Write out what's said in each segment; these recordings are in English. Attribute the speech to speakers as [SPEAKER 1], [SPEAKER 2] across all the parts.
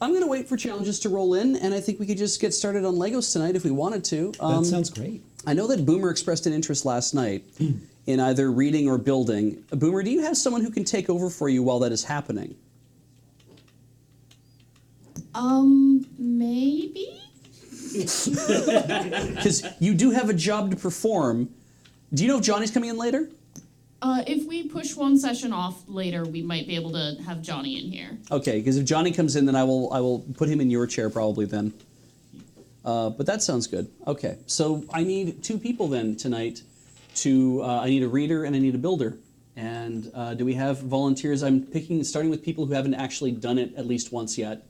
[SPEAKER 1] I'm going to wait for challenges to roll in, and I think we could just get started on Legos tonight if we wanted to.
[SPEAKER 2] That sounds great.
[SPEAKER 1] I know that Boomer expressed an interest last night in either reading or building. Boomer, do you have someone who can take over for you while that is happening?
[SPEAKER 3] Maybe?
[SPEAKER 1] Because you do have a job to perform. Do you know if Johnny's coming in later?
[SPEAKER 3] If we push one session off later, we might be able to have Johnny in here.
[SPEAKER 1] Okay, because if Johnny comes in, then I will put him in your chair probably then. But that sounds good. Okay, so I need 2 people then tonight. I need a reader and I need a builder. And do we have volunteers? I'm starting with people who haven't actually done it at least once yet.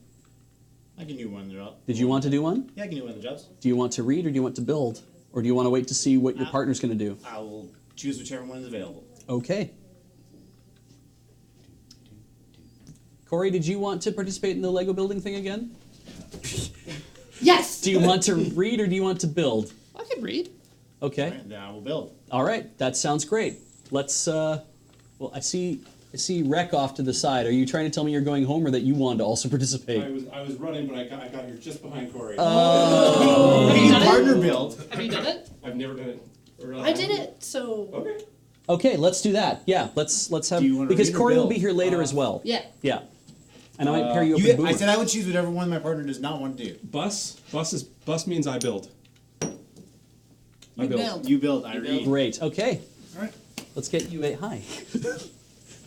[SPEAKER 4] I can do one of the jobs.
[SPEAKER 1] Did you want to do one?
[SPEAKER 4] Yeah, I can do one of the jobs.
[SPEAKER 1] Do you want to read or do you want to build? Or do you want to wait to see what your partner's going to do?
[SPEAKER 4] I will choose whichever one is available.
[SPEAKER 1] Okay. Corey, did you want to participate in the Lego building thing again?
[SPEAKER 3] Yes!
[SPEAKER 1] Do you want to read or do you want to build?
[SPEAKER 3] I can read.
[SPEAKER 1] Okay.
[SPEAKER 4] All right, then I will build.
[SPEAKER 1] All right, that sounds great. Let's, well, I see Rec off to the side. Are you trying to tell me you're going home or that you wanted to also participate?
[SPEAKER 5] I was running, but I got here just behind Corey.
[SPEAKER 1] Oh.
[SPEAKER 3] Have you done
[SPEAKER 4] Partner
[SPEAKER 3] it?
[SPEAKER 4] build.
[SPEAKER 3] Have you done it?
[SPEAKER 5] I've never done it.
[SPEAKER 3] I did it, so...
[SPEAKER 5] Okay.
[SPEAKER 1] Okay, let's do that. Yeah, let's have,
[SPEAKER 4] Do you wanna
[SPEAKER 1] because
[SPEAKER 4] read or
[SPEAKER 1] Corey will
[SPEAKER 4] build?
[SPEAKER 1] be here later as well.
[SPEAKER 3] Yeah.
[SPEAKER 1] Yeah. And I might pair you up with Boomer.
[SPEAKER 4] I said I would choose whatever one my partner does not want to do.
[SPEAKER 5] Bus means I build.
[SPEAKER 3] You build.
[SPEAKER 4] You build, I read.
[SPEAKER 1] Great. Okay.
[SPEAKER 4] All right.
[SPEAKER 1] Let's get you a hi.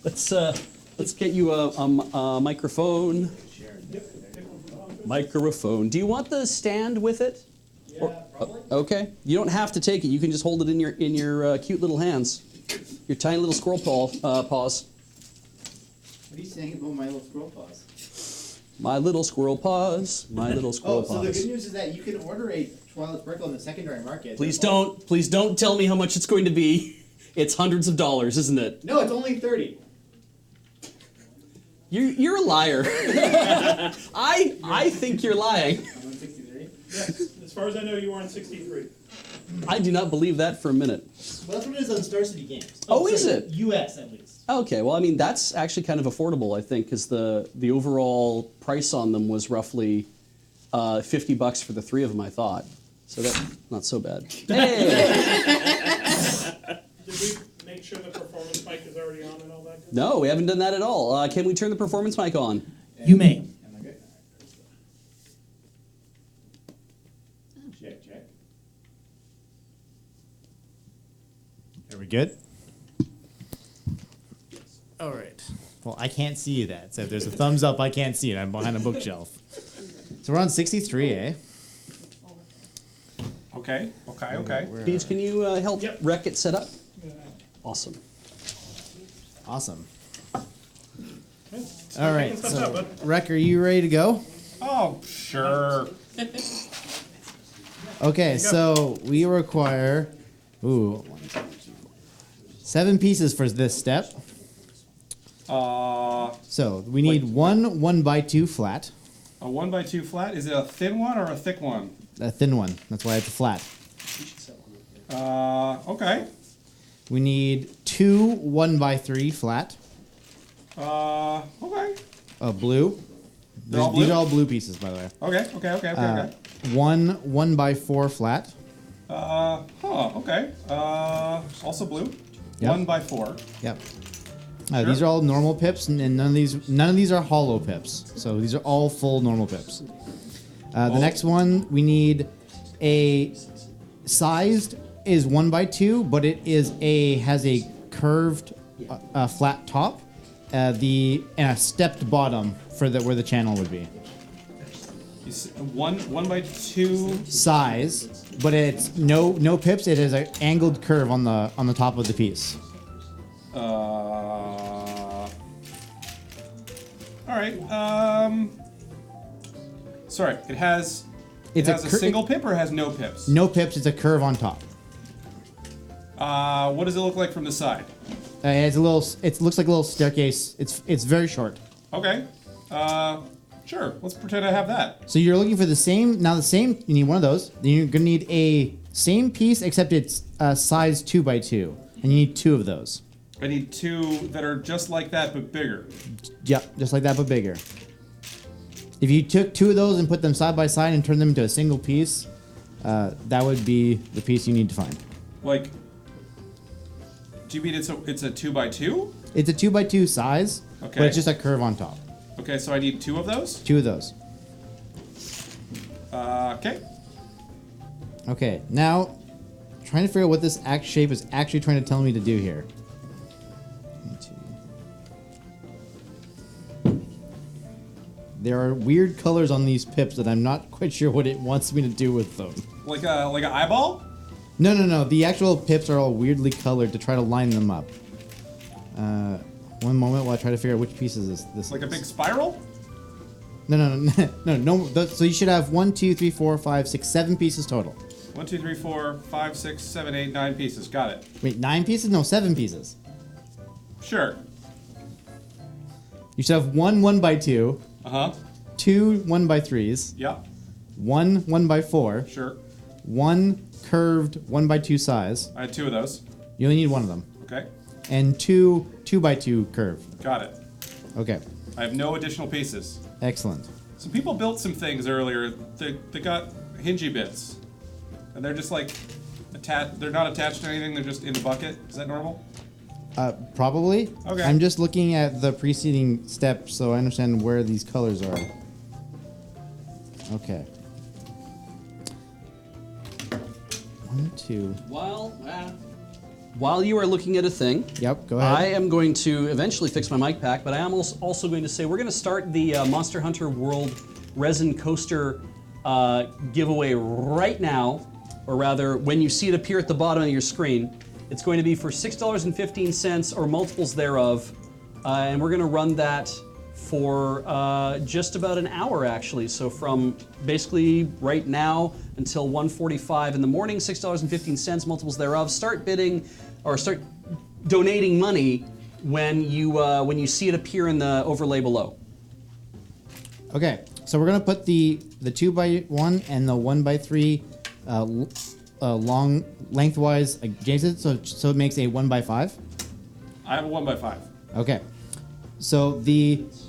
[SPEAKER 1] Let's get you a microphone. Microphone. Do you want the stand with it?
[SPEAKER 5] Yeah, probably.
[SPEAKER 1] Okay. You don't have to take it. You can just hold it in your cute little hands. Your tiny little squirrel paws.
[SPEAKER 4] What are you saying about my little squirrel paws?
[SPEAKER 1] My little squirrel paws. My little squirrel
[SPEAKER 4] So
[SPEAKER 1] paws.
[SPEAKER 4] the good news is that you can order a Twilight Sparkle in the secondary market.
[SPEAKER 1] Please don't tell me how much it's going to be. It's hundreds of dollars, isn't it?
[SPEAKER 4] No, it's only 30.
[SPEAKER 1] You're a liar. I think you're lying.
[SPEAKER 4] 163.
[SPEAKER 5] Yes. As far as I know, you are on 63.
[SPEAKER 1] I do not believe that for a minute.
[SPEAKER 4] Well, that's what it is on Star City Games.
[SPEAKER 1] Oh, is it?
[SPEAKER 4] US at least.
[SPEAKER 1] Okay, well, I mean, that's actually kind of affordable, I think, because the overall price on them was roughly $50 for the 3 of them, I thought. So that's not so bad. Hey!
[SPEAKER 5] Did we make sure the performance mic is already on and all that good
[SPEAKER 1] No, we haven't done that at all. Can we turn the performance mic on?
[SPEAKER 2] You may.
[SPEAKER 4] Am I good? Check, check. Are we good? All right. Well, I can't see that. So if there's a thumbs up, I can't see it. I'm behind a bookshelf. So we're on 63, eh?
[SPEAKER 5] Okay. Okay.
[SPEAKER 1] Beach, can you help
[SPEAKER 5] Yep.
[SPEAKER 1] Rec it set up? Awesome.
[SPEAKER 4] Awesome.
[SPEAKER 5] All
[SPEAKER 4] All right. So, Rec, are you ready to go?
[SPEAKER 5] Oh, sure.
[SPEAKER 4] Okay, so we require 7 pieces for this step. So we need one 1x2 flat,
[SPEAKER 5] A 1x2 flat. Is it a thin one or a thick one?
[SPEAKER 4] a thin one. That's why it's a flat.
[SPEAKER 5] Okay.
[SPEAKER 4] We need 2 1x3 flat.
[SPEAKER 5] Okay.
[SPEAKER 4] Blue.
[SPEAKER 5] They're all
[SPEAKER 4] These
[SPEAKER 5] blue?
[SPEAKER 4] are all blue pieces, by the way.
[SPEAKER 5] Okay.
[SPEAKER 4] One 1x4 flat.
[SPEAKER 5] Okay. Also blue.
[SPEAKER 4] Yep.
[SPEAKER 5] 1x4.
[SPEAKER 4] Yep.
[SPEAKER 5] Sure.
[SPEAKER 4] These are all normal pips, and none of these are hollow pips. So these are all full normal pips. The next one we need a sized is 1x2, but it has a curved flat top, and a stepped bottom for where the channel would be.
[SPEAKER 5] 1x2.
[SPEAKER 4] Size, but it's no pips. It has an angled curve on the top of the piece.
[SPEAKER 5] All right. Sorry. It has a single pip or it has no pips?
[SPEAKER 4] No pips. It's a curve on top.
[SPEAKER 5] What does it look like from the side?
[SPEAKER 4] It looks like a little staircase. It's very short.
[SPEAKER 5] Okay. Sure. Let's pretend I have that.
[SPEAKER 4] So you're looking for the same. Now you need one of those. Then you're gonna need a same piece, except it's size 2x2, and you need 2 of those.
[SPEAKER 5] I need 2 that are just like that but bigger.
[SPEAKER 4] Yep, just like that, but bigger. If you took 2 of those and put them side by side and turned them into a single piece, that would be the piece you need to find.
[SPEAKER 5] Like, do you mean it's a 2x2?
[SPEAKER 4] It's a 2x2 size,
[SPEAKER 5] Okay.
[SPEAKER 4] but it's just a curve on top.
[SPEAKER 5] Okay, so I need 2 of those.
[SPEAKER 4] 2 of those.
[SPEAKER 5] Okay.
[SPEAKER 4] Okay, now trying to figure out what this shape is actually trying to tell me to do here. 1, 2. There are weird colors on these pips that I'm not quite sure what it wants me to do with them.
[SPEAKER 5] Like an eyeball?
[SPEAKER 4] No. The actual pips are all weirdly colored to try to line them up. One moment while I try to figure out which pieces this
[SPEAKER 5] Like
[SPEAKER 4] is.
[SPEAKER 5] a big spiral?
[SPEAKER 4] No. So you should have 1, 2, 3, 4, 5, 6, 7 pieces total.
[SPEAKER 5] 1, 2, 3, 4, 5, 6, 7, 8, 9 pieces. Got it.
[SPEAKER 4] Wait, 9 pieces? No, 7 pieces.
[SPEAKER 5] Sure.
[SPEAKER 4] You should have 1 1x2,
[SPEAKER 5] Uh-huh.
[SPEAKER 4] 2 1x3s,
[SPEAKER 5] Yeah.
[SPEAKER 4] 1 1x4,
[SPEAKER 5] Sure.
[SPEAKER 4] 1 curved 1x2 size.
[SPEAKER 5] I had 2 of those.
[SPEAKER 4] You only need 1 of them.
[SPEAKER 5] Okay.
[SPEAKER 4] And 2 2x2 curve.
[SPEAKER 5] Got it.
[SPEAKER 4] Okay,
[SPEAKER 5] I have no additional pieces.
[SPEAKER 4] excellent.
[SPEAKER 5] Some people built some things earlier. They got hingy bits. And they're just like attached. They're not attached to anything. They're just in the bucket. Is that normal?
[SPEAKER 4] Probably.
[SPEAKER 5] Okay.
[SPEAKER 4] I'm just looking at the preceding steps so I understand where these colors are. Okay. 1, 2.
[SPEAKER 1] While you are looking at a thing,
[SPEAKER 4] Yep, go ahead.
[SPEAKER 1] I am going to eventually fix my mic pack, but I am also going to say we're going to start the Monster Hunter World Resin Coaster giveaway right now, or rather, when you see it appear at the bottom of your screen. It's going to be for $6.15 or multiples thereof, and we're going to run that for just about an hour, actually. So from basically right now until 1:45 in the morning, $6.15, multiples thereof. Start bidding or start donating money when you see it appear in the overlay below.
[SPEAKER 4] Okay, so we're gonna put the 2x1 and the 1x3 long lengthwise against it, so it makes a 1x5.
[SPEAKER 5] I have a 1x5.
[SPEAKER 4] Okay, so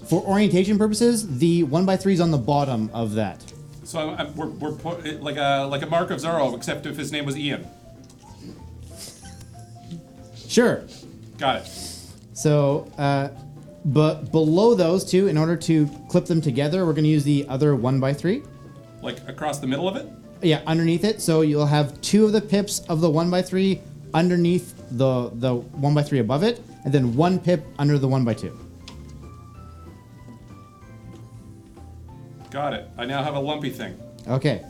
[SPEAKER 4] for orientation purposes, the 1x3 is on the bottom of that.
[SPEAKER 5] So we're like a Mark of Zorro, except if his name was Ian.
[SPEAKER 4] Sure.
[SPEAKER 5] Got it.
[SPEAKER 4] So, but below those two, in order to clip them together, we're gonna use the other 1x3.
[SPEAKER 5] Like across the middle of it.
[SPEAKER 4] Yeah, underneath it. So you'll have 2 of the pips of the 1x3 underneath the 1x3 above it, and then 1 pip under the 1x2.
[SPEAKER 5] Got it. I now have a lumpy thing.
[SPEAKER 4] Okay.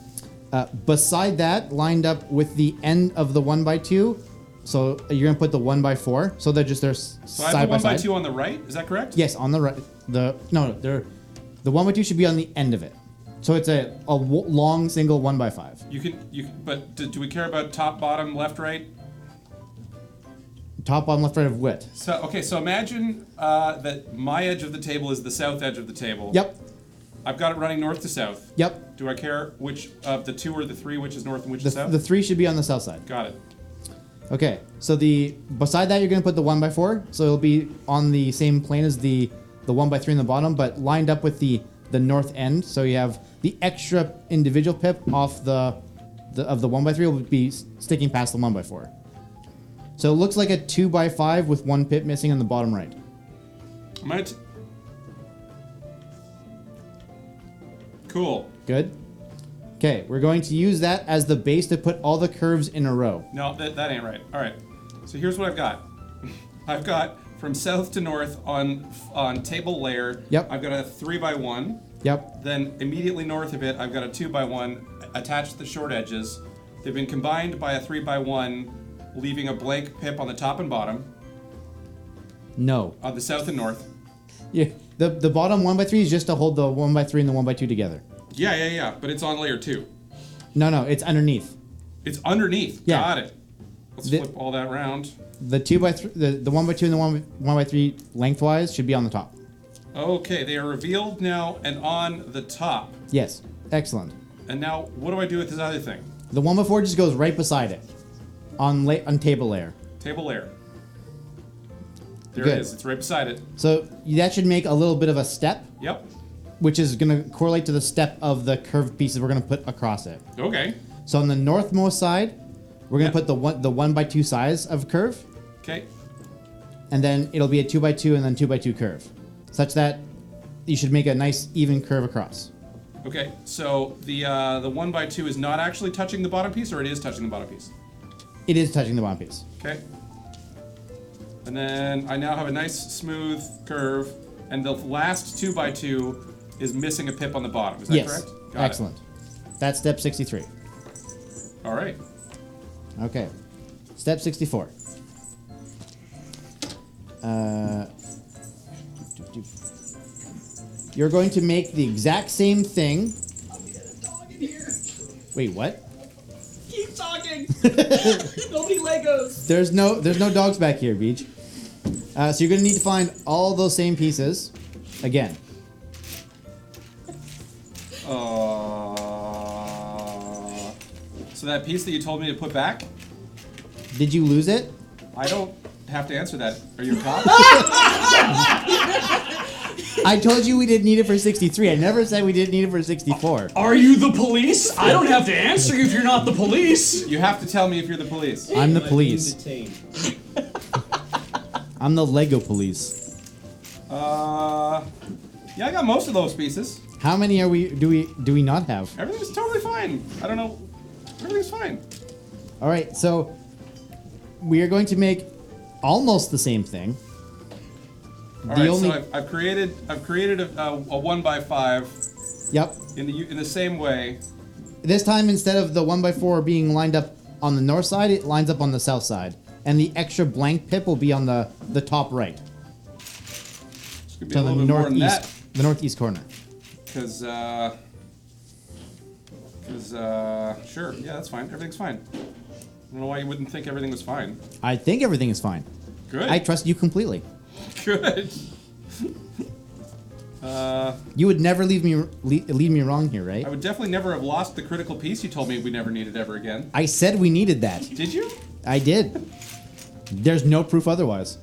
[SPEAKER 4] Beside that, lined up with the end of the 1x2, so you're gonna put the 1x4, so they're just
[SPEAKER 5] So I
[SPEAKER 4] side
[SPEAKER 5] have
[SPEAKER 4] by
[SPEAKER 5] the
[SPEAKER 4] side.
[SPEAKER 5] 1x2 on the right. Is that correct?
[SPEAKER 4] Yes, on the right. The 1x2 should be on the end of it, so it's a long single 1x5.
[SPEAKER 5] You can. But do we care about top, bottom, left, right?
[SPEAKER 4] Top, bottom, left, right of width.
[SPEAKER 5] So okay. So imagine that my edge of the table is the south edge of the table.
[SPEAKER 4] Yep.
[SPEAKER 5] I've got it running north to south.
[SPEAKER 4] Yep.
[SPEAKER 5] Do I care which of the 2 or the 3, which is north and which is south?
[SPEAKER 4] The 3 should be on the south side.
[SPEAKER 5] Got it.
[SPEAKER 4] Okay, so beside that you're gonna put the 1x4, so it'll be on the same plane as the 1x3 in the bottom, but lined up with the north end. So you have the extra individual pip off of the 1x3 will be sticking past the 1x4. So it looks like a 2x5 with 1 pip missing on the bottom right.
[SPEAKER 5] Cool.
[SPEAKER 4] Good. Okay, we're going to use that as the base to put all the curves in a row.
[SPEAKER 5] No, that ain't right. All right. So here's what I've got. I've got from south to north on table layer.
[SPEAKER 4] Yep.
[SPEAKER 5] I've got a 3x1.
[SPEAKER 4] Yep.
[SPEAKER 5] Then immediately north of it, I've got a 2x1 attached to the short edges. They've been combined by a 3x1, leaving a blank pip on the top and bottom.
[SPEAKER 4] No.
[SPEAKER 5] On the south and north.
[SPEAKER 4] Yeah. The bottom 1x3 is just to hold the 1x3 and the 1x2 together.
[SPEAKER 5] Yeah. But it's on layer 2.
[SPEAKER 4] No, it's underneath.
[SPEAKER 5] It's underneath.
[SPEAKER 4] Yeah.
[SPEAKER 5] Got it. Let's flip all that around.
[SPEAKER 4] The 2x3, the 1x2 and the 1x3 lengthwise should be on the top.
[SPEAKER 5] Okay, they are revealed now and on the top.
[SPEAKER 4] Yes. Excellent.
[SPEAKER 5] And now, what do I do with this other thing?
[SPEAKER 4] The 1x4 just goes right beside it on table layer.
[SPEAKER 5] Table layer. There
[SPEAKER 4] Good.
[SPEAKER 5] it is. It's right beside it.
[SPEAKER 4] So that should make a little bit of a step.
[SPEAKER 5] Yep.
[SPEAKER 4] which is going to correlate to the step of the curved pieces we're going to put across it.
[SPEAKER 5] Okay.
[SPEAKER 4] So on the northmost side, we're going to put the 1x2 size of curve,
[SPEAKER 5] Okay.
[SPEAKER 4] and then it'll be a 2x2 and then 2x2 curve, such that you should make a nice even curve across.
[SPEAKER 5] Okay. So the 1x2 is not actually touching the bottom piece, or it is touching the bottom piece.
[SPEAKER 4] It is touching the bottom piece.
[SPEAKER 5] Okay. And then I now have a nice smooth curve, and the last 2x2 is missing a pip on the bottom. Is that
[SPEAKER 4] Yes.
[SPEAKER 5] correct? Got
[SPEAKER 4] Excellent. That's step 63.
[SPEAKER 5] It. All right.
[SPEAKER 4] Okay. Step 64. You're going to make the exact same thing. Wait, what?
[SPEAKER 1] Keep talking. Nobody Legos.
[SPEAKER 4] There's no dogs back here, Beach. So you're going to need to find all those same pieces again.
[SPEAKER 5] So that piece that you told me to put back,
[SPEAKER 4] Did you lose it?
[SPEAKER 5] I don't have to answer that. Are you a cop?
[SPEAKER 4] I told you we didn't need it for 63. I never said we didn't need it for 64.
[SPEAKER 1] Are you the police? I don't have to answer you if you're not the police.
[SPEAKER 5] You have to tell me if you're the police.
[SPEAKER 4] I'm the police. I'm the Lego police.
[SPEAKER 5] Yeah, I got most of those pieces.
[SPEAKER 4] How many are we? Do we not have?
[SPEAKER 5] Everything's totally fine. I don't know. Everything's fine.
[SPEAKER 4] All right, so we are going to make almost the same thing.
[SPEAKER 5] All right, so I've created a 1x5
[SPEAKER 4] Yep.
[SPEAKER 5] in the same way.
[SPEAKER 4] This time, instead of the 1x4 being lined up on the north side, it lines up on the south side, and the extra blank pip will be on the top right,
[SPEAKER 5] It's gonna be
[SPEAKER 4] so
[SPEAKER 5] a
[SPEAKER 4] the
[SPEAKER 5] little bit more than that.
[SPEAKER 4] the northeast corner.
[SPEAKER 5] Because sure, yeah, that's fine. Everything's fine. I don't know why you wouldn't think everything was fine.
[SPEAKER 4] I think everything is fine.
[SPEAKER 5] Good.
[SPEAKER 4] I trust you completely.
[SPEAKER 5] Good.
[SPEAKER 4] You would never lead me wrong here, right?
[SPEAKER 5] I would definitely never have lost the critical piece you told me we never needed ever again.
[SPEAKER 4] I said we needed that.
[SPEAKER 5] Did you?
[SPEAKER 4] I did. There's no proof otherwise.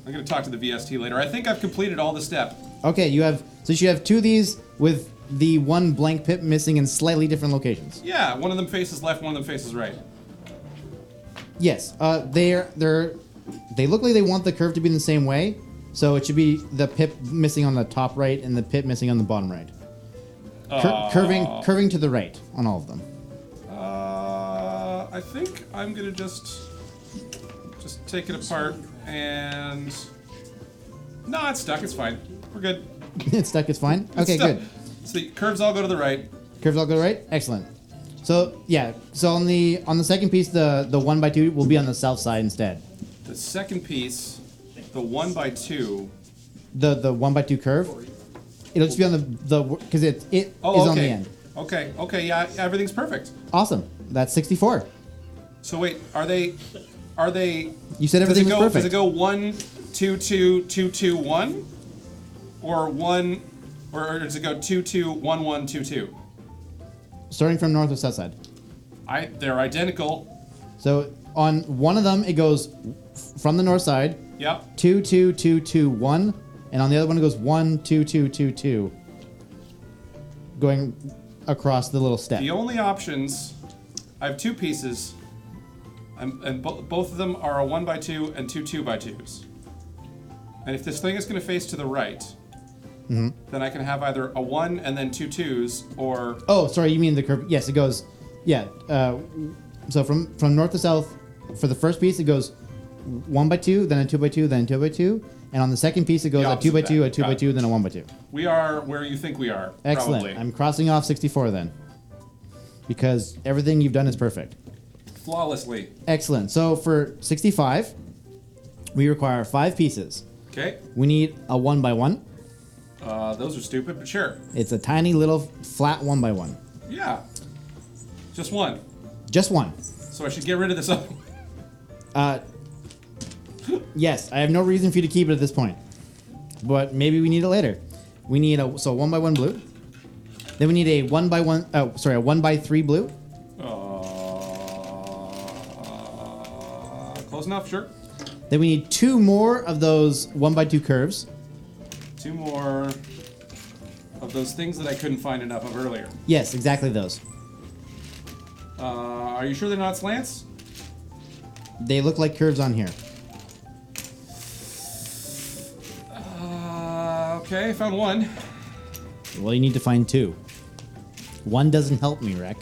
[SPEAKER 5] I'm gonna talk to the VST later. I think I've completed all the step.
[SPEAKER 4] Okay, you have two of these with the one blank pip missing in slightly different locations.
[SPEAKER 5] Yeah, one of them faces left, one of them faces right.
[SPEAKER 4] Yes, they look like they want the curve to be in the same way, so it should be the pip missing on the top right and the pip missing on the bottom right. Curving to the right on all of them.
[SPEAKER 5] I think I'm gonna just take it apart and. No, it's stuck. It's fine. We're good.
[SPEAKER 4] It's stuck. It's fine.
[SPEAKER 5] It's
[SPEAKER 4] Okay,
[SPEAKER 5] stuck.
[SPEAKER 4] good.
[SPEAKER 5] So the curves all go to the right.
[SPEAKER 4] Curves all go right. Excellent. So yeah, so on the second piece, the 1x2 will be on the south side instead.
[SPEAKER 5] The second piece, the 1x2.
[SPEAKER 4] The 1x2 curve, it'll just be on the because it is
[SPEAKER 5] Oh, okay.
[SPEAKER 4] on the end.
[SPEAKER 5] Okay, yeah, everything's perfect.
[SPEAKER 4] Awesome. That's 64.
[SPEAKER 5] So wait, are they?
[SPEAKER 4] You said everything was perfect.
[SPEAKER 5] Does it go 1, 2, 2, 2, 2, 1, or 1, or does it go 2, 2, 1, 1, 2, 2?
[SPEAKER 4] Starting from north or south side.
[SPEAKER 5] They're identical.
[SPEAKER 4] So on one of them, it goes from the north side.
[SPEAKER 5] Yep.
[SPEAKER 4] 2, 2, 2, 2, 1, and on the other one it goes 1, 2, 2, 2, 2, going across the little step.
[SPEAKER 5] The only options, I have two pieces, and both of them are a 1x2 and two 2x2s. And if this thing is going to face to the right, then I can have either a 1 and then two 2s, or...
[SPEAKER 4] Oh, sorry, you mean the curve? Yes, it goes. Yeah. So from north to south, for the first piece it goes 1x2, then a 2x2, then a 2x2, and on the second piece it goes
[SPEAKER 5] The
[SPEAKER 4] a
[SPEAKER 5] opposite
[SPEAKER 4] 2x2, a
[SPEAKER 5] of that.
[SPEAKER 4] 2x2, then a 1x2.
[SPEAKER 5] We are where you think we are.
[SPEAKER 4] Excellent.
[SPEAKER 5] Probably.
[SPEAKER 4] I'm crossing off 64 then, because everything you've done is perfect.
[SPEAKER 5] Flawlessly.
[SPEAKER 4] Excellent. So for 65, we require 5 pieces.
[SPEAKER 5] Okay.
[SPEAKER 4] We need a 1x1.
[SPEAKER 5] Those are stupid, but sure.
[SPEAKER 4] It's a tiny little flat 1x1.
[SPEAKER 5] Yeah. Just one.
[SPEAKER 4] Just one.
[SPEAKER 5] So I should get rid of this other one.
[SPEAKER 4] Yes, I have no reason for you to keep it at this point, but maybe we need it later. We need a 1x1 blue. Then we need a 1x1. Oh, sorry, a 1x3 blue.
[SPEAKER 5] Close enough, sure.
[SPEAKER 4] Then we need 2 more of those 1x2 curves.
[SPEAKER 5] 2 more. of those things that I couldn't find enough of earlier.
[SPEAKER 4] Yes, exactly those.
[SPEAKER 5] Are you sure they're not slants?
[SPEAKER 4] They look like curves on here.
[SPEAKER 5] Okay, I found one.
[SPEAKER 4] Well, you need to find 2. One doesn't help me, Rec.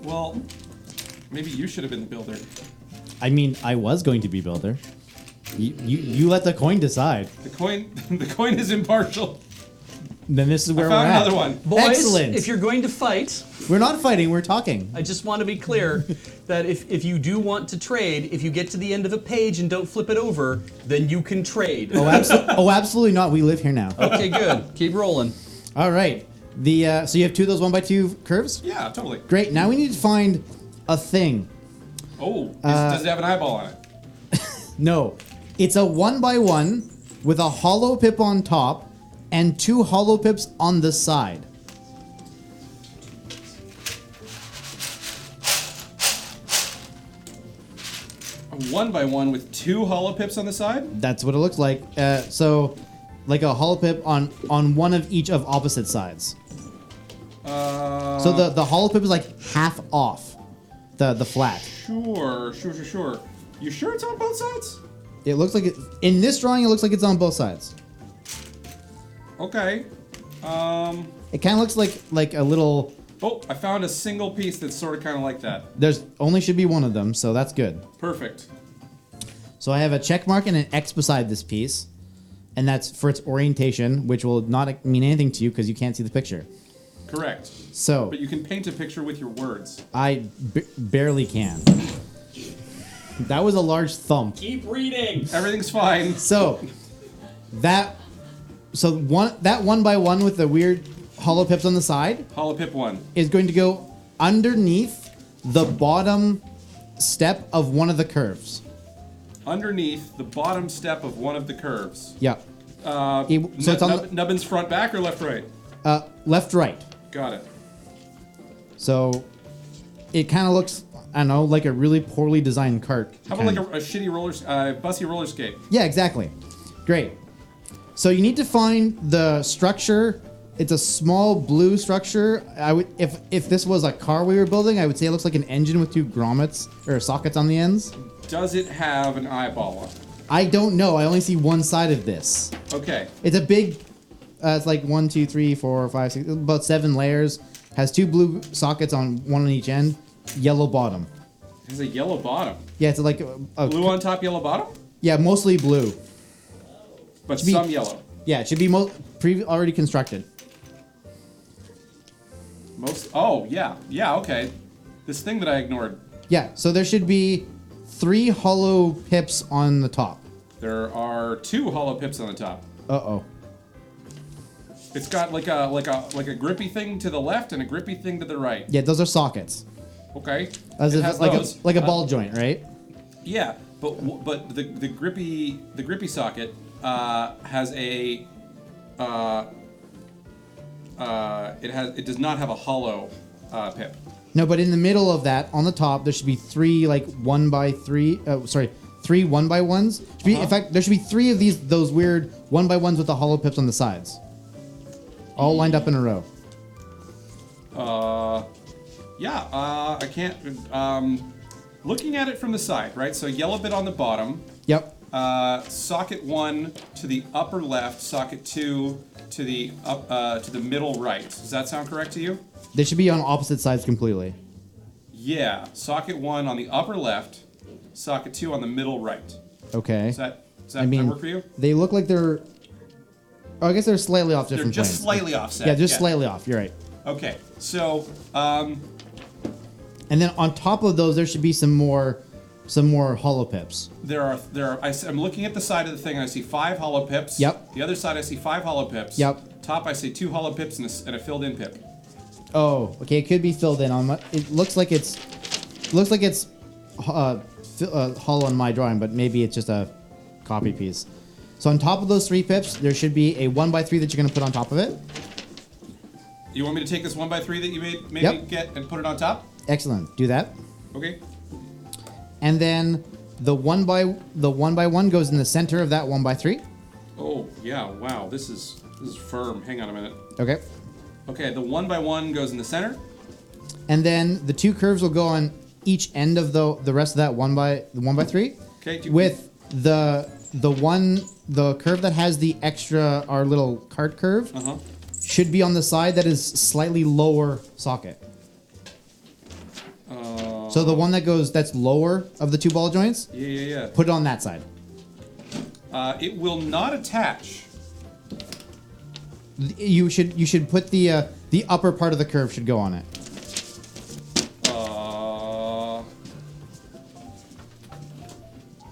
[SPEAKER 5] Well, maybe you should have been the builder.
[SPEAKER 4] I mean, I was going to be builder. You let the coin decide.
[SPEAKER 5] The coin is impartial.
[SPEAKER 4] Then this is where
[SPEAKER 5] I
[SPEAKER 4] we're
[SPEAKER 5] found
[SPEAKER 4] at.
[SPEAKER 5] another one.
[SPEAKER 1] Boys,
[SPEAKER 4] Excellent.
[SPEAKER 1] if you're going to fight,
[SPEAKER 4] We're not fighting, we're talking.
[SPEAKER 1] I just want to be clear that if you do want to trade, if you get to the end of a page and don't flip it over, then you can trade.
[SPEAKER 4] Oh, absolutely not. We live here now.
[SPEAKER 1] Okay, good. Keep rolling.
[SPEAKER 4] All right. So you have 2 of those 1x2 curves?
[SPEAKER 5] Yeah, totally.
[SPEAKER 4] Great. Now we need to find a thing.
[SPEAKER 5] Oh, does it have an eyeball on it?
[SPEAKER 4] No. It's a 1x1 with a hollow pip on top and 2 hollow pips on the side.
[SPEAKER 5] A 1x1 with 2 hollow pips on the side?
[SPEAKER 4] That's what it looks like. So, like a hollow pip on one of each of opposite sides. So the hollow pip is like half off the flat.
[SPEAKER 5] Sure. You sure it's on both sides?
[SPEAKER 4] It looks like in this drawing. It looks like it's on both sides.
[SPEAKER 5] Okay.
[SPEAKER 4] It kind of looks like a little.
[SPEAKER 5] Oh, I found a single piece that's sort of kind of like that.
[SPEAKER 4] There's only should be one of them, so that's good.
[SPEAKER 5] Perfect.
[SPEAKER 4] So I have a check mark and an X beside this piece, and that's for its orientation, which will not mean anything to you because you can't see the picture.
[SPEAKER 5] Correct.
[SPEAKER 4] So
[SPEAKER 5] But you can paint a picture with your words.
[SPEAKER 4] I barely can. That was a large thump.
[SPEAKER 1] Keep reading.
[SPEAKER 5] Everything's fine.
[SPEAKER 4] So that 1x1 with the weird hollow pips on the side
[SPEAKER 5] Hollow pip 1.
[SPEAKER 4] is going to go underneath the bottom step of one of the curves.
[SPEAKER 5] Underneath the bottom step of one of the curves.
[SPEAKER 4] Yeah. So it's on
[SPEAKER 5] Nubbin's front back or left right?
[SPEAKER 4] left right.
[SPEAKER 5] Got it.
[SPEAKER 4] So it kind of looks, I don't know, like a really poorly designed cart.
[SPEAKER 5] How about like a shitty bussy roller skate?
[SPEAKER 4] Yeah, exactly. Great. So you need to find the structure. It's a small blue structure. I would, if this was a car we were building, I would say it looks like an engine with 2 grommets or sockets on the ends.
[SPEAKER 5] Does it have an eyeball on it?
[SPEAKER 4] I don't know. I only see one side of this.
[SPEAKER 5] Okay.
[SPEAKER 4] It's a big. It's like 1, 2, 3, 4, 5, 6, about 7 layers. Has 2 blue sockets on one on each end. Yellow bottom.
[SPEAKER 5] It has a yellow bottom.
[SPEAKER 4] Yeah, it's like a
[SPEAKER 5] Blue on top, yellow bottom?
[SPEAKER 4] Yeah, mostly blue.
[SPEAKER 5] But
[SPEAKER 4] Should be-
[SPEAKER 5] some yellow.
[SPEAKER 4] Yeah, it should be already constructed.
[SPEAKER 5] Oh, yeah. Yeah, okay. This thing that I ignored.
[SPEAKER 4] Yeah, so there should be 3 hollow pips on the top.
[SPEAKER 5] There are 2 hollow pips on the top.
[SPEAKER 4] Uh-oh.
[SPEAKER 5] It's got like a grippy thing to the left and a grippy thing to the right.
[SPEAKER 4] Yeah, those are sockets.
[SPEAKER 5] Okay.
[SPEAKER 4] As
[SPEAKER 5] It
[SPEAKER 4] if
[SPEAKER 5] has
[SPEAKER 4] like
[SPEAKER 5] those.
[SPEAKER 4] a ball joint, right?
[SPEAKER 5] Yeah, but the grippy socket has a it does not have a hollow pip.
[SPEAKER 4] No, but in the middle of that, on the top, there should be 3 like 1x3. 3 1x1s. In fact, there should be 3 of those weird 1x1s with the hollow pips on the sides, all lined up in a row.
[SPEAKER 5] I can't. Looking at it from the side, right? So yellow bit on the bottom.
[SPEAKER 4] Yep.
[SPEAKER 5] Socket 1 to the upper left. Socket 2 to the to the middle right. Does that sound correct to you?
[SPEAKER 4] They should be on opposite sides completely.
[SPEAKER 5] Yeah. Socket 1 on the upper left. Socket 2 on the middle right.
[SPEAKER 4] Okay.
[SPEAKER 5] Does that work for you?
[SPEAKER 4] They look like they're. Oh, I guess they're slightly off
[SPEAKER 5] They're
[SPEAKER 4] different
[SPEAKER 5] just
[SPEAKER 4] planes.
[SPEAKER 5] slightly offset.
[SPEAKER 4] Yeah, just slightly off. You're right.
[SPEAKER 5] Okay. So,
[SPEAKER 4] And then on top of those, there should be some more hollow pips.
[SPEAKER 5] I'm looking at the side of the thing and I see 5 hollow pips.
[SPEAKER 4] Yep.
[SPEAKER 5] The other side I see 5 hollow pips.
[SPEAKER 4] Yep.
[SPEAKER 5] Top I see 2 hollow pips and a filled in pip.
[SPEAKER 4] Oh, okay. It could be filled in on my. It looks like it's hollow on my drawing, but maybe it's just a copy piece. So on top of those 3 pips, there should be a 1x3 that you're going to put on top of it.
[SPEAKER 5] You want me to take this 1x3 that you made
[SPEAKER 4] Yep.
[SPEAKER 5] get and put it on top?
[SPEAKER 4] Excellent. Do that.
[SPEAKER 5] Okay.
[SPEAKER 4] And then the 1x1 goes in the center of that 1x3.
[SPEAKER 5] Oh yeah! Wow, this is This is firm. Hang on a minute.
[SPEAKER 4] Okay.
[SPEAKER 5] Okay, the 1x1 goes in the center.
[SPEAKER 4] And then the two curves will go on each end of the rest of that 1x3.
[SPEAKER 5] Okay.
[SPEAKER 4] With the curve that has the extra, our little cart curve, should be on the side that is slightly lower socket. So the one that's lower of the two ball joints,
[SPEAKER 5] Yeah.
[SPEAKER 4] put it on that side.
[SPEAKER 5] It will not attach.
[SPEAKER 4] You should put the upper part of the curve should go on it.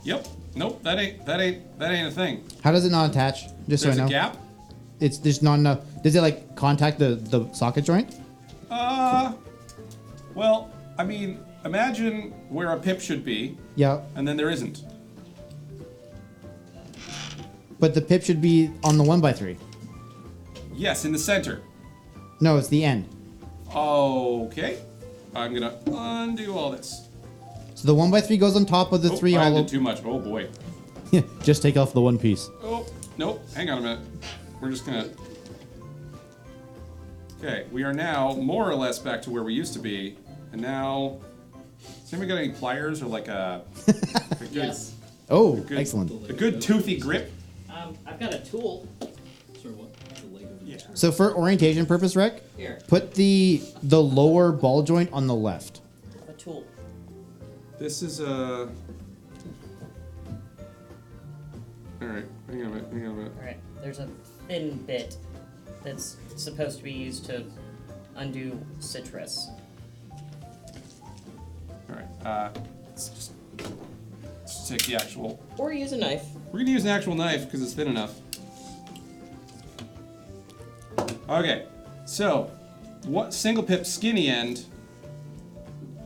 [SPEAKER 5] Yep. Nope. That ain't a thing.
[SPEAKER 4] How does it not attach? Just
[SPEAKER 5] There's
[SPEAKER 4] so I know.
[SPEAKER 5] a gap.
[SPEAKER 4] There's not enough. Does it like contact the socket joint?
[SPEAKER 5] Well, I mean, imagine where a pip should be,
[SPEAKER 4] Yeah.
[SPEAKER 5] and then there isn't.
[SPEAKER 4] But the pip should be on the 1x3.
[SPEAKER 5] Yes, in the center.
[SPEAKER 4] No, it's the end.
[SPEAKER 5] Okay. I'm gonna undo all this.
[SPEAKER 4] So the 1x3 goes on top of the three
[SPEAKER 5] I
[SPEAKER 4] hollow.
[SPEAKER 5] did too much. Oh boy.
[SPEAKER 4] Just take off the one piece.
[SPEAKER 5] Oh, nope. Hang on a minute. We're just gonna... Okay, we are now more or less back to where we used to be. And now... Has anybody got any pliers or like a good,
[SPEAKER 3] Yes.
[SPEAKER 4] Oh,
[SPEAKER 5] good,
[SPEAKER 4] excellent.
[SPEAKER 5] a good toothy grip?
[SPEAKER 3] I've got a tool.
[SPEAKER 2] Sort of what? The leg of the turn.
[SPEAKER 4] So for orientation purpose, Rec,
[SPEAKER 3] Here.
[SPEAKER 4] put the lower ball joint on the left.
[SPEAKER 3] A tool.
[SPEAKER 5] This is a... Alright, hang on a minute.
[SPEAKER 6] Alright, there's a thin bit that's supposed to be used to undo citrus.
[SPEAKER 5] Alright, let's take the actual...
[SPEAKER 6] Or use a knife.
[SPEAKER 5] We're gonna use an actual knife because it's thin enough. Okay, so what single pip skinny end,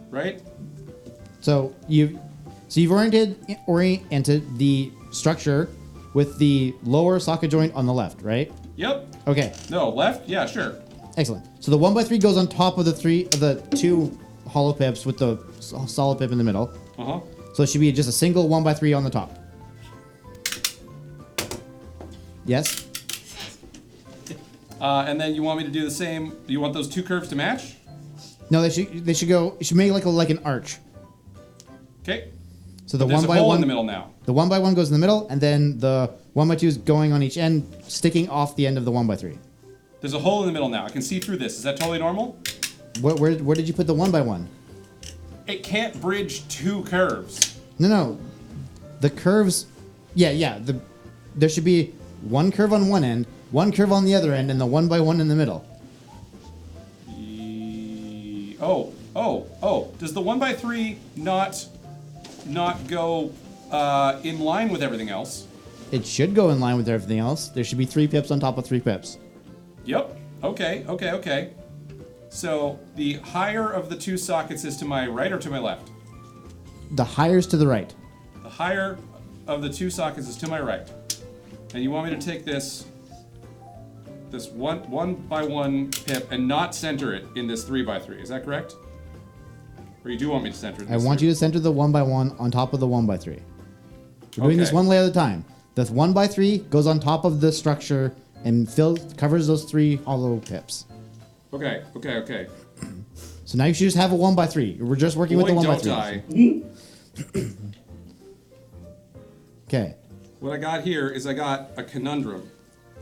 [SPEAKER 5] right?
[SPEAKER 4] So you've oriented the structure with the lower socket joint on the left, right?
[SPEAKER 5] Yep.
[SPEAKER 4] Okay,
[SPEAKER 5] No, left? Yeah, sure.
[SPEAKER 4] excellent. So the 1x3 goes on top of the two hollow pips with the solid pip in the middle.
[SPEAKER 5] Uh-huh.
[SPEAKER 4] So it should be just a single 1x3 on the top. Yes?
[SPEAKER 5] And then you want me to do the same, you want those two curves to match?
[SPEAKER 4] No, they should go. It should make like an arch.
[SPEAKER 5] Okay.
[SPEAKER 4] So the
[SPEAKER 5] There's
[SPEAKER 4] one
[SPEAKER 5] a
[SPEAKER 4] by
[SPEAKER 5] hole
[SPEAKER 4] one
[SPEAKER 5] in the middle now.
[SPEAKER 4] The 1x1 goes in the middle, and then the 1x2 is going on each end, sticking off the end of the 1x3.
[SPEAKER 5] There's a hole in the middle now. I can see through this. Is that totally normal?
[SPEAKER 4] Where did you put the 1x1?
[SPEAKER 5] It can't bridge two curves.
[SPEAKER 4] No. The curves. Yeah. There should be one curve on one end, one curve on the other end, and the 1x1 in the middle.
[SPEAKER 5] Oh. Does the 1x3 not go in line with everything else?
[SPEAKER 4] It should go in line with everything else. There should be 3 pips on top of 3 pips.
[SPEAKER 5] Yep. Okay. So the higher of the two sockets is to my right or to my left?
[SPEAKER 4] The higher's to the right.
[SPEAKER 5] The higher of the two sockets is to my right. And you want me to take this one by one pip and not center it in this 3x3. Is that correct? Or you do want me to center it?
[SPEAKER 4] I want you to center the 1x1 on top of the 1x3. We're doing this one layer at a time. The 1x3 goes on top of the structure and covers those 3 hollow pips.
[SPEAKER 5] Okay.
[SPEAKER 4] So now you should just have a 1x3. We're just working with the 1x3.
[SPEAKER 5] Don't I?
[SPEAKER 4] Okay.
[SPEAKER 5] What I got here is I got a conundrum.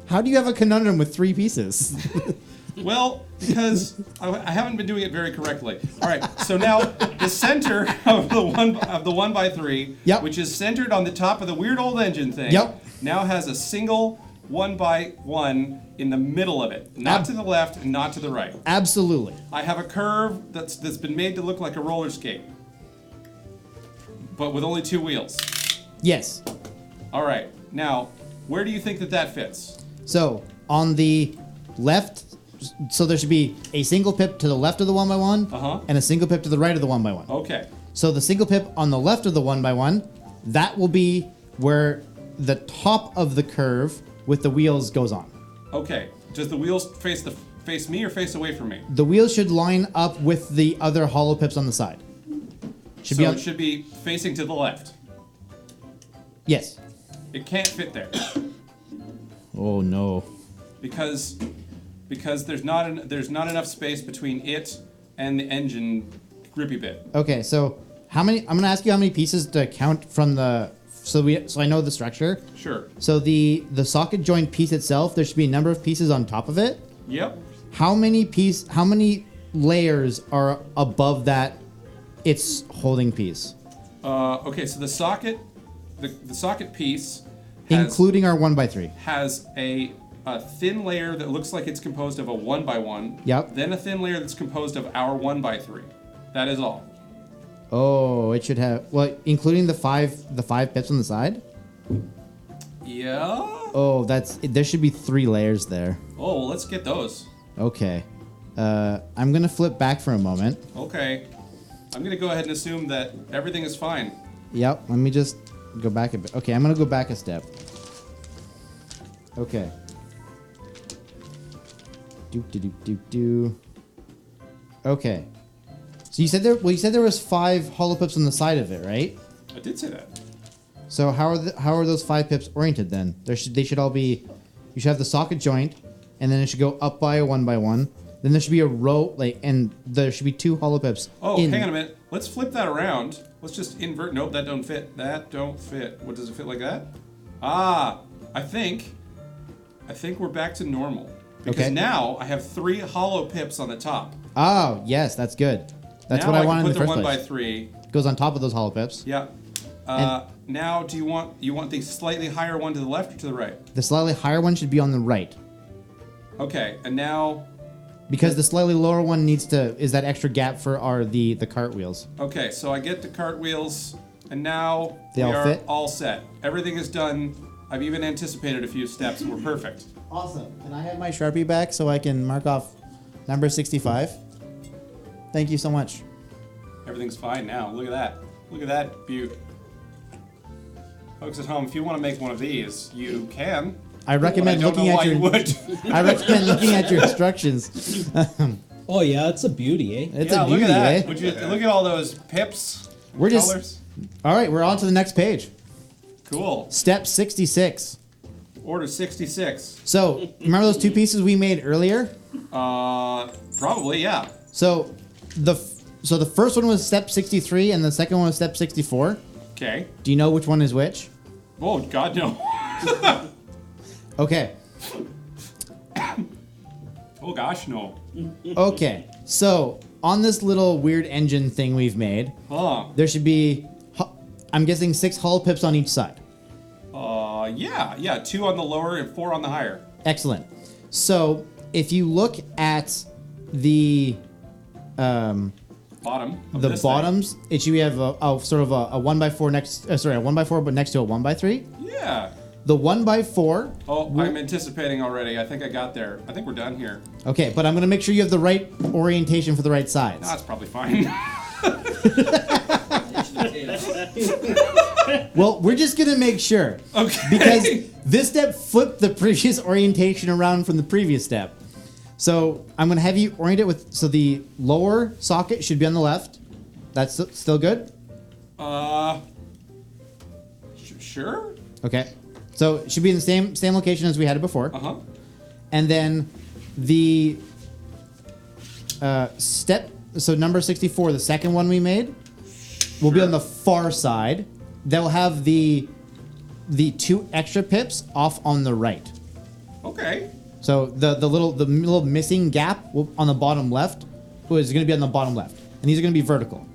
[SPEAKER 4] How do you have a conundrum with 3 pieces?
[SPEAKER 5] Well, because I haven't been doing it very correctly. All right, so now the center of the 1x3,
[SPEAKER 4] Yep.
[SPEAKER 5] which is centered on the top of the weird old engine thing,
[SPEAKER 4] Yep.
[SPEAKER 5] now has a single 1x1 in the middle of it, not to the left and not to the right.
[SPEAKER 4] Absolutely.
[SPEAKER 5] I have a curve that's been made to look like a roller skate, but with only 2 wheels.
[SPEAKER 4] Yes.
[SPEAKER 5] All right, now where do you think that fits?
[SPEAKER 4] So on the left, so there should be a single pip to the left of the 1x1 and a single pip to the right of the 1x1.
[SPEAKER 5] Okay.
[SPEAKER 4] So the single pip on the left of the 1x1, that will be where the top of the curve with the wheels goes on.
[SPEAKER 5] Okay. Does the wheels face me or face away from me?
[SPEAKER 4] The wheels should line up with the other hollow pips on the side.
[SPEAKER 5] It should be facing to the left.
[SPEAKER 4] Yes.
[SPEAKER 5] It can't fit there.
[SPEAKER 4] Oh no.
[SPEAKER 5] because there's not enough space between it and the engine grippy bit.
[SPEAKER 4] Okay, so how many? I'm gonna ask you how many pieces to count from the. So I know the structure.
[SPEAKER 5] Sure.
[SPEAKER 4] So the socket joint piece itself, there should be a number of pieces on top of it.
[SPEAKER 5] Yep.
[SPEAKER 4] How many layers are above that? It's holding piece,
[SPEAKER 5] Okay, so the socket piece has,
[SPEAKER 4] including our 1x3.
[SPEAKER 5] has a thin layer that looks like it's composed of a 1x1.
[SPEAKER 4] Yep.
[SPEAKER 5] Then a thin layer that's composed of our 1x3. That is all.
[SPEAKER 4] Oh, it should have including the five pips on the side.
[SPEAKER 5] Yeah.
[SPEAKER 4] Oh, there should be 3 layers there.
[SPEAKER 5] Oh, well, let's get those.
[SPEAKER 4] Okay, I'm gonna flip back for a moment.
[SPEAKER 5] Okay. I'm gonna go ahead and assume that everything is fine.
[SPEAKER 4] Yep, let me just go back a bit. Okay, I'm gonna go back a step. Okay. Do. Okay. So you said there was 5 hollow pips on the side of it, right?
[SPEAKER 5] I did say that.
[SPEAKER 4] So how are those 5 pips oriented then? They should all be. You should have the socket joint, and then it should go up by a 1x1. Then there should be a row, and there should be 2 hollow pips.
[SPEAKER 5] Oh, hang on a minute. Let's flip that around. Let's just invert. Nope, that don't fit. That don't fit. What, does it fit like that? Ah, I think we're back to normal. Because
[SPEAKER 4] Okay.
[SPEAKER 5] now I have 3 hollow pips on the top.
[SPEAKER 4] Oh, yes, that's good. That's
[SPEAKER 5] now
[SPEAKER 4] what I wanted in
[SPEAKER 5] put
[SPEAKER 4] the first
[SPEAKER 5] the
[SPEAKER 4] place.
[SPEAKER 5] 1x3.
[SPEAKER 4] Goes on top of those hollow pips.
[SPEAKER 5] Yeah. Now, do you want the slightly higher one to the left or to the right?
[SPEAKER 4] The slightly higher one should be on the right.
[SPEAKER 5] Okay, and now.
[SPEAKER 4] Because the slightly lower one is that extra gap for the cartwheels.
[SPEAKER 5] Okay, so I get the cartwheels, and now
[SPEAKER 4] They all
[SPEAKER 5] we are
[SPEAKER 4] fit?
[SPEAKER 5] all set. Everything is done. I've even anticipated a few steps, and we're perfect.
[SPEAKER 7] Awesome. Can I have my Sharpie back so I can mark off number 65? Thank you so much.
[SPEAKER 5] Everything's fine now. Look at that. Look at that beaut. Folks at home, if you want to make one of these, you can.
[SPEAKER 4] I recommend
[SPEAKER 5] But I don't
[SPEAKER 4] looking
[SPEAKER 5] know
[SPEAKER 4] at
[SPEAKER 5] why
[SPEAKER 4] your.
[SPEAKER 5] you would.
[SPEAKER 4] I recommend looking at your instructions.
[SPEAKER 8] Oh yeah, it's a beauty, eh?
[SPEAKER 4] It's
[SPEAKER 5] Yeah,
[SPEAKER 4] a beauty,
[SPEAKER 5] look at that.
[SPEAKER 4] eh?
[SPEAKER 5] Would you look at all those pips?
[SPEAKER 4] We're just
[SPEAKER 5] colors?
[SPEAKER 4] all right. We're on to the next page.
[SPEAKER 5] Cool.
[SPEAKER 4] Step 66.
[SPEAKER 5] Order 66.
[SPEAKER 4] So remember those 2 pieces we made earlier?
[SPEAKER 5] Probably, yeah.
[SPEAKER 4] So the first one was step 63 and the second one was step 64.
[SPEAKER 5] Okay.
[SPEAKER 4] Do you know which one is which?
[SPEAKER 5] Oh, God, no.
[SPEAKER 4] Okay.
[SPEAKER 5] Oh, gosh, no.
[SPEAKER 4] Okay. So on this little weird engine thing we've made,
[SPEAKER 5] Huh.
[SPEAKER 4] there should be, I'm guessing 6 hollow pips on each side.
[SPEAKER 5] Yeah. 2 on the lower and 4 on the higher.
[SPEAKER 4] Excellent. So if you look at the
[SPEAKER 5] Bottom. Of
[SPEAKER 4] the
[SPEAKER 5] this
[SPEAKER 4] bottoms, it should have a sort of a 1x4 next. A 1x4, but next to a 1x3.
[SPEAKER 5] thing. Yeah.
[SPEAKER 4] The 1x4.
[SPEAKER 5] Oh, I'm anticipating already. I think I got there. I think we're done here.
[SPEAKER 4] Okay, but I'm gonna make sure you have the right orientation for the right sides.
[SPEAKER 5] That's probably fine.
[SPEAKER 4] Well, we're just gonna make sure.
[SPEAKER 5] Okay.
[SPEAKER 4] Because this step flipped the previous orientation around from the previous step. So I'm gonna have you orient it with. So the lower socket should be on the left. That's still good.
[SPEAKER 5] Sure.
[SPEAKER 4] Okay. So it should be in the same location as we had it before.
[SPEAKER 5] Uh-huh.
[SPEAKER 4] And then the step, so number 64, the second one we made, will be on the far side. They'll have the 2 extra pips off on the right.
[SPEAKER 5] Okay.
[SPEAKER 4] So the little missing gap on the bottom left is going to be on the bottom left, and these are going to be vertical,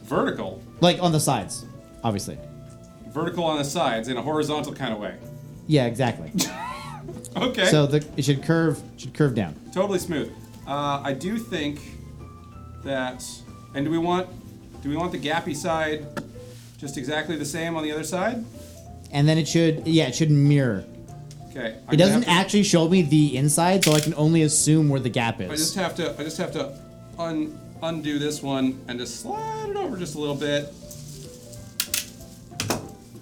[SPEAKER 5] Vertical.
[SPEAKER 4] like on the sides, obviously.
[SPEAKER 5] Vertical on the sides in a horizontal kind of way.
[SPEAKER 4] Yeah, exactly.
[SPEAKER 5] Okay.
[SPEAKER 4] So it should curve down.
[SPEAKER 5] Totally smooth. I do think that. And do we want the gappy side just exactly the same on the other side?
[SPEAKER 4] And then it should mirror.
[SPEAKER 5] Okay.
[SPEAKER 4] It doesn't actually show me the inside, so I can only assume where the gap is.
[SPEAKER 5] I just have to undo this one and just slide it over just a little bit,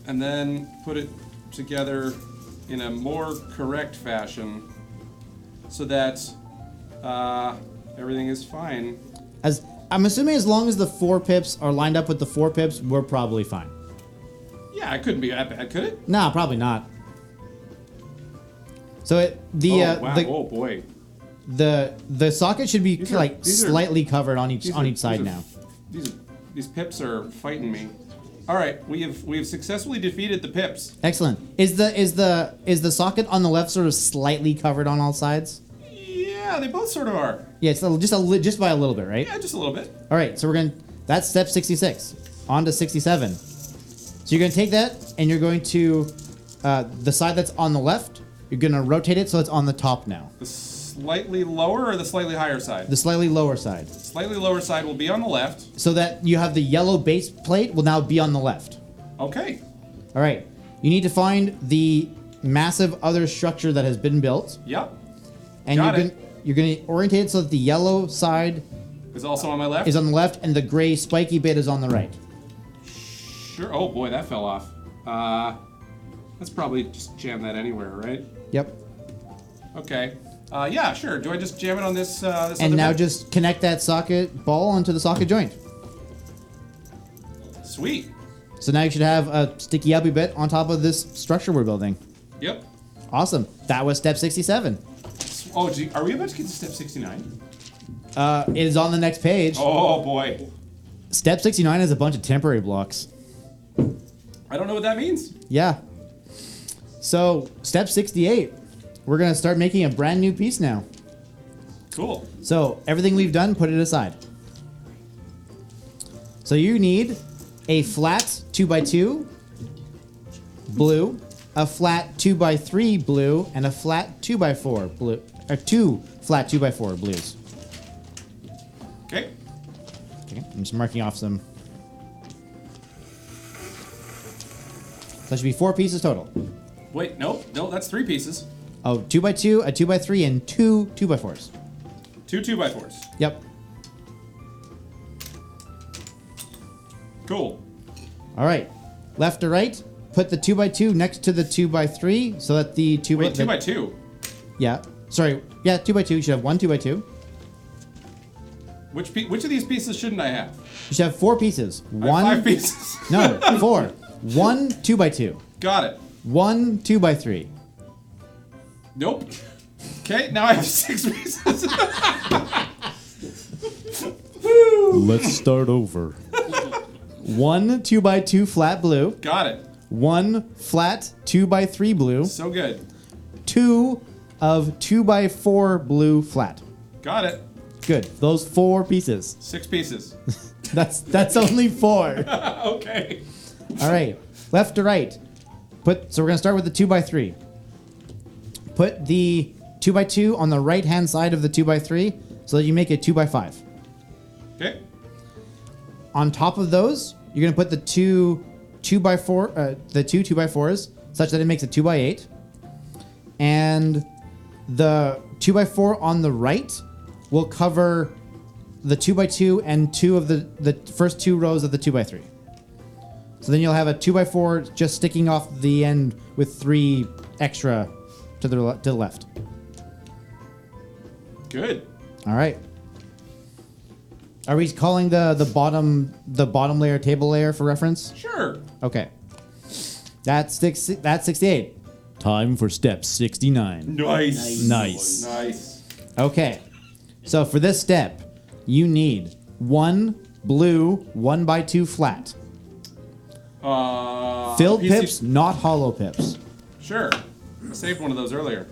[SPEAKER 5] and then put it together in a more correct fashion, so that everything is fine.
[SPEAKER 4] As I'm assuming, as long as the 4 pips are lined up with the 4 pips, we're probably fine.
[SPEAKER 5] Yeah, it couldn't be that bad, could it?
[SPEAKER 4] Nah, probably not. So
[SPEAKER 5] Oh boy.
[SPEAKER 4] the socket should be
[SPEAKER 5] These are-
[SPEAKER 4] slightly covered on each side now.
[SPEAKER 5] These pips are fighting me. All right, we have successfully defeated the pips.
[SPEAKER 4] Excellent. Is the socket on the left sort of slightly covered on all sides?
[SPEAKER 5] Yeah, they both sort of are.
[SPEAKER 4] Yeah, it's just by a little bit, right?
[SPEAKER 5] Yeah, just a little bit.
[SPEAKER 4] All right, so that's step 66. On to 67. So you're going to take that and you're going to the side that's on the left, you're going to rotate it so it's on the top now.
[SPEAKER 5] The slightly lower or the slightly higher side?
[SPEAKER 4] The slightly lower side.
[SPEAKER 5] Slightly lower side will be on the left.
[SPEAKER 4] So that you have the yellow base plate will now be on the left.
[SPEAKER 5] Okay.
[SPEAKER 4] All right. You need to find the massive other structure that has been built.
[SPEAKER 5] Yep.
[SPEAKER 4] And you're going to orientate it so that the yellow side
[SPEAKER 5] Is also on my left?
[SPEAKER 4] is on the left and the gray spiky bit is on the right.
[SPEAKER 5] Sure. Oh boy, that fell off. Let's probably just jam that anywhere, right?
[SPEAKER 4] Yep.
[SPEAKER 5] Okay. Yeah, sure. Do I just jam it on this? This
[SPEAKER 4] And
[SPEAKER 5] other
[SPEAKER 4] now
[SPEAKER 5] bit?
[SPEAKER 4] just connect that socket ball onto the socket joint.
[SPEAKER 5] Sweet.
[SPEAKER 4] So now you should have a sticky uppy bit on top of this structure we're building.
[SPEAKER 5] Yep.
[SPEAKER 4] Awesome. That was step 67.
[SPEAKER 5] Oh, gee, are we about to get to step 69?
[SPEAKER 4] It is on the next page.
[SPEAKER 5] Oh boy.
[SPEAKER 4] Step 69 has a bunch of temporary blocks.
[SPEAKER 5] I don't know what that means.
[SPEAKER 4] Yeah. So, step 68. We're going to start making a brand new piece now.
[SPEAKER 5] Cool.
[SPEAKER 4] So, everything we've done, put it aside. So, you need a flat 2x2 blue, a flat 2x3 blue, and a flat 2x4 blue, or 2 flat 2x4 blues.
[SPEAKER 5] Okay.
[SPEAKER 4] Okay, I'm just marking off some. So, that should be 4 pieces total.
[SPEAKER 5] Wait, no, that's 3 pieces.
[SPEAKER 4] Oh, 2x2, a 2x3, and 2 2x4s.
[SPEAKER 5] 2 2x4s.
[SPEAKER 4] Yep.
[SPEAKER 5] Cool.
[SPEAKER 4] All right. Left to right, put the 2x2 next to the 2x3 so that the 2
[SPEAKER 5] Wait, 2x2.
[SPEAKER 4] Yeah. Sorry. Yeah, 2x2. You should have one 2x2.
[SPEAKER 5] Which of these pieces shouldn't I have?
[SPEAKER 4] You should have 4 pieces.
[SPEAKER 5] I have 5 pieces.
[SPEAKER 4] No, 4. 1 2x2.
[SPEAKER 5] Got it.
[SPEAKER 4] 1 2x3.
[SPEAKER 5] Nope. Okay, now I have 6 pieces.
[SPEAKER 4] Let's start over. 1 2x2 flat blue.
[SPEAKER 5] Got it.
[SPEAKER 4] 1 flat 2x3 blue.
[SPEAKER 5] So good.
[SPEAKER 4] 2 of 2x4 blue flat.
[SPEAKER 5] Got it.
[SPEAKER 4] Good. Those 4 pieces.
[SPEAKER 5] 6 pieces.
[SPEAKER 4] That's only 4.
[SPEAKER 5] Okay.
[SPEAKER 4] All right. Left to right. So we're going to start with the 2x3. Put the 2x2 on the right-hand side of the 2x3 so that you make a 2x5.
[SPEAKER 5] Okay.
[SPEAKER 4] On top of those, you're going to put the two 2x4s such that it makes a 2x8. And the 2x4 on the right will cover the 2x2 and 2 of the first 2 rows of the 2x3. So then you'll have a 2x4 just sticking off the end with 3 extra to the left.
[SPEAKER 5] Good.
[SPEAKER 4] All right. Are we calling the bottom layer table layer for reference?
[SPEAKER 5] Sure.
[SPEAKER 4] Okay. That's 68. Time for step 69.
[SPEAKER 5] Nice.
[SPEAKER 4] Nice.
[SPEAKER 5] Nice.
[SPEAKER 4] Okay. So for this step, you need 1 blue 1x2 flat. Filled
[SPEAKER 5] PC
[SPEAKER 4] pips, not hollow pips.
[SPEAKER 5] Sure. I saved one of those earlier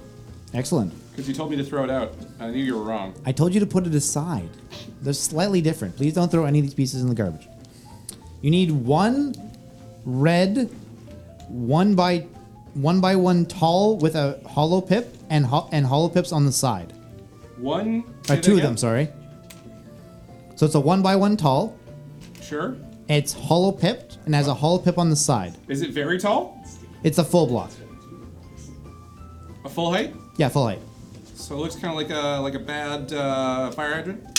[SPEAKER 4] Excellent.
[SPEAKER 5] because you told me to throw it out. I knew you were wrong.
[SPEAKER 4] I told you to put it aside. They're slightly different. Please don't throw any of these pieces in the garbage. You need 1 red 1x1 tall with a hollow pip and hollow pips on the side.
[SPEAKER 5] 1.
[SPEAKER 4] Or 2 of them, sorry. So it's a 1x1 tall.
[SPEAKER 5] Sure.
[SPEAKER 4] It's hollow pipped and has a hollow pip on the side.
[SPEAKER 5] Is it very tall?
[SPEAKER 4] It's a full block.
[SPEAKER 5] A full height?
[SPEAKER 4] Yeah, full height.
[SPEAKER 5] So it looks kind of like a bad fire hydrant.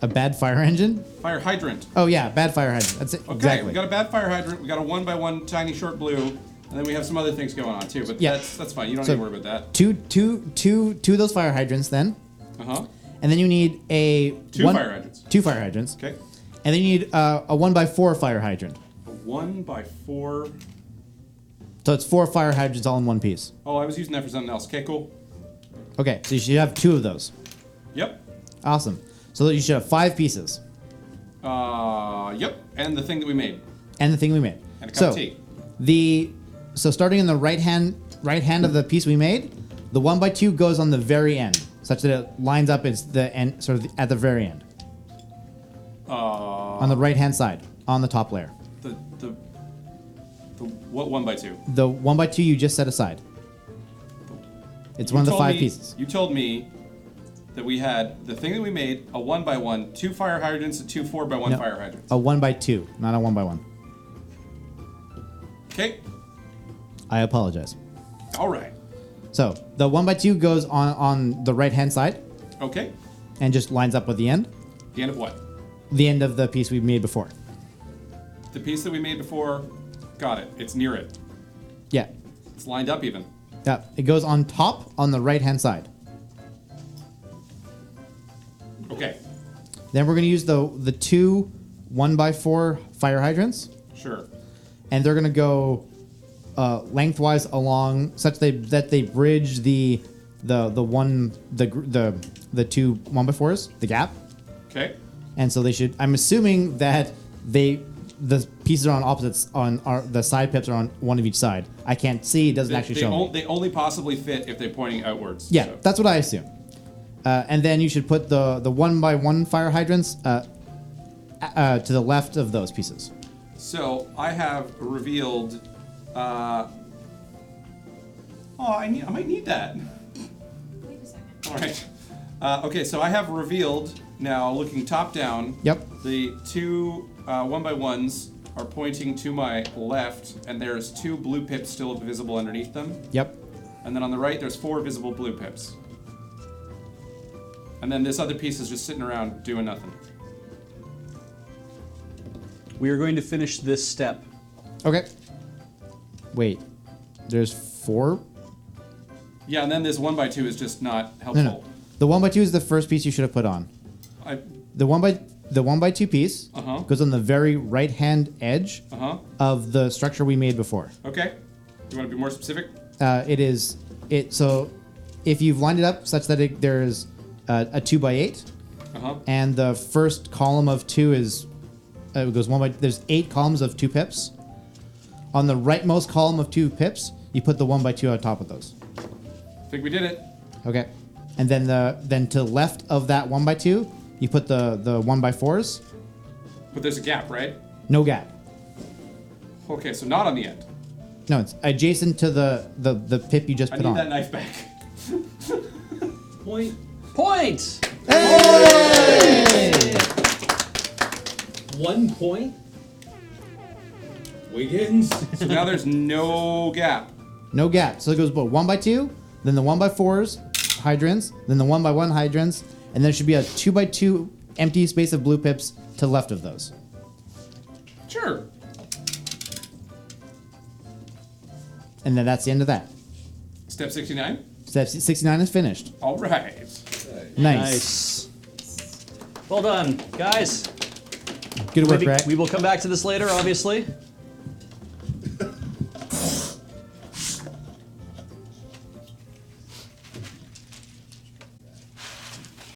[SPEAKER 4] A bad fire engine?
[SPEAKER 5] Fire hydrant.
[SPEAKER 4] Oh yeah, bad fire hydrant. That's it.
[SPEAKER 5] Okay,
[SPEAKER 4] Exactly.
[SPEAKER 5] we got a bad fire hydrant. We got a 1x1 tiny short blue, and then we have some other things going on too. But
[SPEAKER 4] Yeah.
[SPEAKER 5] that's fine. You don't
[SPEAKER 4] So-
[SPEAKER 5] need to worry about that.
[SPEAKER 4] Two of those fire hydrants then,
[SPEAKER 5] Uh huh.
[SPEAKER 4] and then you need a
[SPEAKER 5] 2 fire hydrants.
[SPEAKER 4] 2 fire hydrants,
[SPEAKER 5] Okay.
[SPEAKER 4] and then you need a 1x4 fire hydrant.
[SPEAKER 5] A 1x4
[SPEAKER 4] So it's 4 fire hydrants all in one piece.
[SPEAKER 5] Oh, I was using that for something else. Okay, cool.
[SPEAKER 4] Okay, so you should have 2 of those.
[SPEAKER 5] Yep.
[SPEAKER 4] Awesome. So you should have 5 pieces.
[SPEAKER 5] Yep. And the thing that we made.
[SPEAKER 4] And the thing we made.
[SPEAKER 5] And a cup of tea.
[SPEAKER 4] So starting in the right hand of the piece we made, the 1x2 goes on the very end, such that it lines up as the end, sort of at the very end. On the right hand side, on the top layer.
[SPEAKER 5] The what 1x2?
[SPEAKER 4] The 1x2 you just set aside. It's one of the 5 pieces.
[SPEAKER 5] You told me that we had the thing that we made, a 1x1, 2 fire hydrants, and 2 4x1
[SPEAKER 4] No,
[SPEAKER 5] fire hydrants.
[SPEAKER 4] A 1x2, not a 1x1.
[SPEAKER 5] Okay.
[SPEAKER 4] I apologize.
[SPEAKER 5] All right.
[SPEAKER 4] So the 1x2 goes on the right hand side
[SPEAKER 5] Okay.
[SPEAKER 4] and just lines up with the end.
[SPEAKER 5] The end of what?
[SPEAKER 4] The end of the piece we made before.
[SPEAKER 5] The piece that we made before. Got it. It's near it.
[SPEAKER 4] Yeah.
[SPEAKER 5] It's lined up even.
[SPEAKER 4] Yeah. It goes on top on the right hand side.
[SPEAKER 5] Okay.
[SPEAKER 4] Then we're going to use the 2 1x4 fire hydrants,
[SPEAKER 5] Sure.
[SPEAKER 4] and they're going to go lengthwise along such that they bridge the 2 1x4s, the gap.
[SPEAKER 5] Okay.
[SPEAKER 4] And so they should. I'm assuming that the pieces are on opposites the side pips are on one of each side. I can't see. It doesn't actually show me.
[SPEAKER 5] They only possibly fit if they're pointing outwards.
[SPEAKER 4] Yeah,
[SPEAKER 5] so.
[SPEAKER 4] that's what I assume. And then you should put the 1x1 fire hydrants to the left of those pieces.
[SPEAKER 5] So I have revealed. I might need that.
[SPEAKER 9] Wait a second.
[SPEAKER 5] All right. Okay, so I have revealed now, looking top down.
[SPEAKER 4] Yep.
[SPEAKER 5] The 2 1x1s are pointing to my left, and there's 2 blue pips still visible underneath them.
[SPEAKER 4] Yep.
[SPEAKER 5] And then on the right, there's 4 visible blue pips. And then this other piece is just sitting around doing nothing.
[SPEAKER 1] We are going to finish this step.
[SPEAKER 4] Okay. Wait. There's 4?
[SPEAKER 5] Yeah, and then this 1x2 is just not helpful.
[SPEAKER 4] No. The 1x2 is the first piece you should have put on. The 1x2 piece goes on the very right hand edge of the structure we made before.
[SPEAKER 5] Okay. You want to be more specific?
[SPEAKER 4] So if you've lined it up such that there's a 2x8, and the first column of 2 is it goes there's 8 columns of 2 pips. On the rightmost column of 2 pips, you put the 1x2 on top of those.
[SPEAKER 5] I think we did it.
[SPEAKER 4] Okay. And then to the left of that 1x2, you put the 1x4s.
[SPEAKER 5] But there's a gap, right?
[SPEAKER 4] No gap.
[SPEAKER 5] Okay, so not on the end.
[SPEAKER 4] No, it's adjacent to the pip you just
[SPEAKER 5] I
[SPEAKER 4] put
[SPEAKER 5] need
[SPEAKER 4] on.
[SPEAKER 5] that knife back.
[SPEAKER 8] Point.
[SPEAKER 1] Point!
[SPEAKER 4] Hey!
[SPEAKER 8] 1 point. Wiggins.
[SPEAKER 5] So now there's no gap.
[SPEAKER 4] No gap. So it goes both 1x2, then the 1x4s hydrants, then the 1x1 hydrants, and there should be a 2x2 empty space of blue pips to the left of those.
[SPEAKER 5] Sure.
[SPEAKER 4] And then that's the end of that.
[SPEAKER 5] Step 69.
[SPEAKER 4] Step 69 is finished.
[SPEAKER 5] All right.
[SPEAKER 4] Nice.
[SPEAKER 1] Well done, guys.
[SPEAKER 4] Good work,
[SPEAKER 1] Maybe
[SPEAKER 4] Brett.
[SPEAKER 1] we will come back to this later, obviously.